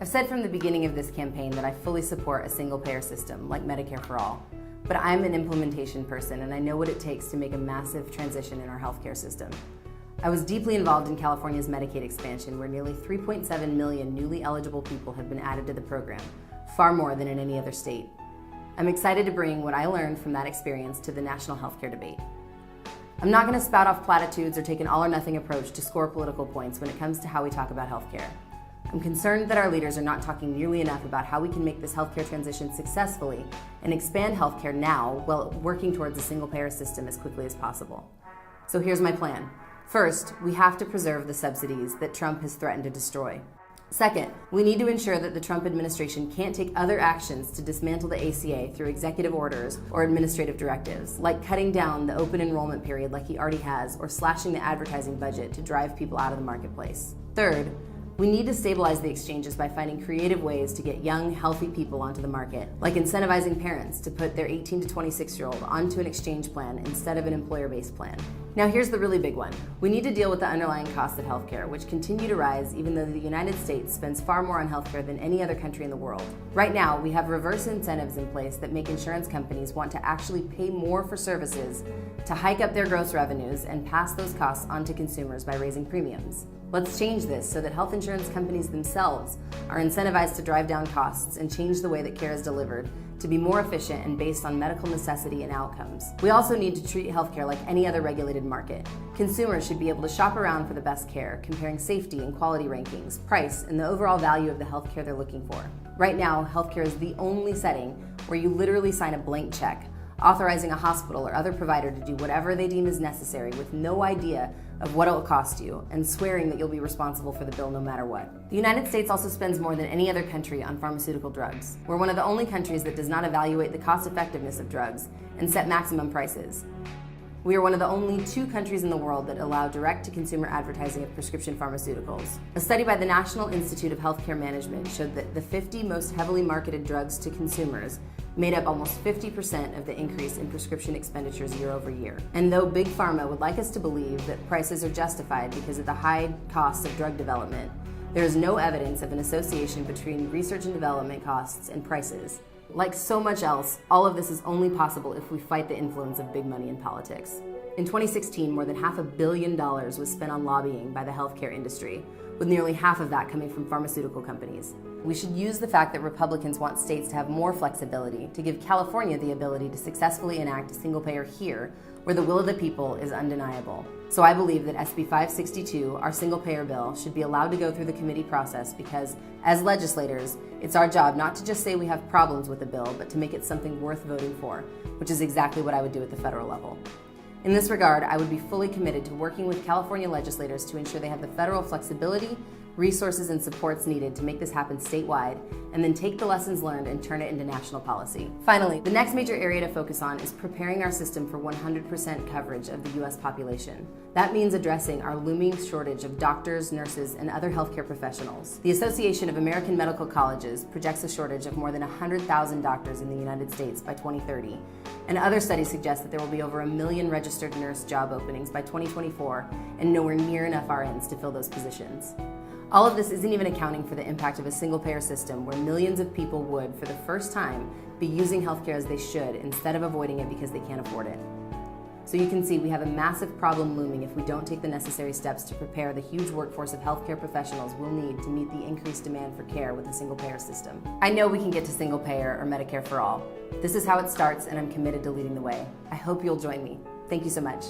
I've said from the beginning of this campaign that I fully support a single-payer system like Medicare for all. But I'm an implementation person and I know what it takes to make a massive transition in our healthcare system. I was deeply involved in California's Medicaid expansion, where nearly 3.7 million newly eligible people have been added to the program, far more than in any other state. I'm excited to bring what I learned from that experience to the national healthcare debate. I'm not going to spout off platitudes or take an all-or-nothing approach to score political points when it comes to how we talk about healthcare. I'm concerned that our leaders are not talking nearly enough about how we can make this healthcare transition successfully and expand healthcare now while working towards a single-payer system as quickly as possible. So here's my plan. First, we have to preserve the subsidies that Trump has threatened to destroy. Second, we need to ensure that the Trump administration can't take other actions to dismantle the ACA through executive orders or administrative directives, like cutting down the open enrollment period like he already has, or slashing the advertising budget to drive people out of the marketplace. Third, we need to stabilize the exchanges by finding creative ways to get young, healthy people onto the market, like incentivizing parents to put their 18 to 26-year-old onto an exchange plan instead of an employer-based plan. Now here's the really big one. We need to deal with the underlying costs of healthcare, which continue to rise even though the United States spends far more on healthcare than any other country in the world. Right now, we have reverse incentives in place that make insurance companies want to actually pay more for services to hike up their gross revenues and pass those costs on to consumers by raising premiums. Let's change this so that health insurance companies themselves are incentivized to drive down costs and change the way that care is delivered to be more efficient and based on medical necessity and outcomes. We also need to treat healthcare like any other regulated market. Consumers should be able to shop around for the best care, comparing safety and quality rankings, price, and the overall value of the healthcare they're looking for. Right now, healthcare is the only setting where you literally sign a blank check, authorizing a hospital or other provider to do whatever they deem is necessary with no idea of what it will cost you, and swearing that you'll be responsible for the bill no matter what. The United States also spends more than any other country on pharmaceutical drugs. We're one of the only countries that does not evaluate the cost effectiveness of drugs and set maximum prices. We are one of the only 2 countries in the world that allow direct-to-consumer advertising of prescription pharmaceuticals. A study by the National Institute of Healthcare Management showed that the 50 most heavily marketed drugs to consumers made up almost 50% of the increase in prescription expenditures year over year. And though Big Pharma would like us to believe that prices are justified because of the high costs of drug development, there is no evidence of an association between research and development costs and prices. Like so much else, all of this is only possible if we fight the influence of big money in politics. In 2016, more than $500 million was spent on lobbying by the healthcare industry, with nearly half of that coming from pharmaceutical companies. We should use the fact that Republicans want states to have more flexibility to give California the ability to successfully enact a single payer here, where the will of the people is undeniable. So I believe that SB 562, our single payer bill, should be allowed to go through the committee process because, as legislators, it's our job not to just say we have problems with the bill, but to make it something worth voting for, which is exactly what I would do at the federal level. In this regard, I would be fully committed to working with California legislators to ensure they have the federal flexibility, resources, and supports needed to make this happen statewide, and then take the lessons learned and turn it into national policy. Finally, the next major area to focus on is preparing our system for 100% coverage of the U.S. population. That means addressing our looming shortage of doctors, nurses, and other healthcare professionals. The Association of American Medical Colleges projects a shortage of more than 100,000 doctors in the United States by 2030, and other studies suggest that there will be over 1 million registered nurse job openings by 2024 and nowhere near enough RNs to fill those positions. All of this isn't even accounting for the impact of a single-payer system where millions of people would, for the first time, be using healthcare as they should instead of avoiding it because they can't afford it. So you can see we have a massive problem looming if we don't take the necessary steps to prepare the huge workforce of healthcare professionals we'll need to meet the increased demand for care with a single-payer system. I know we can get to single-payer or Medicare for all. This is how it starts, and I'm committed to leading the way. I hope you'll join me. Thank you so much.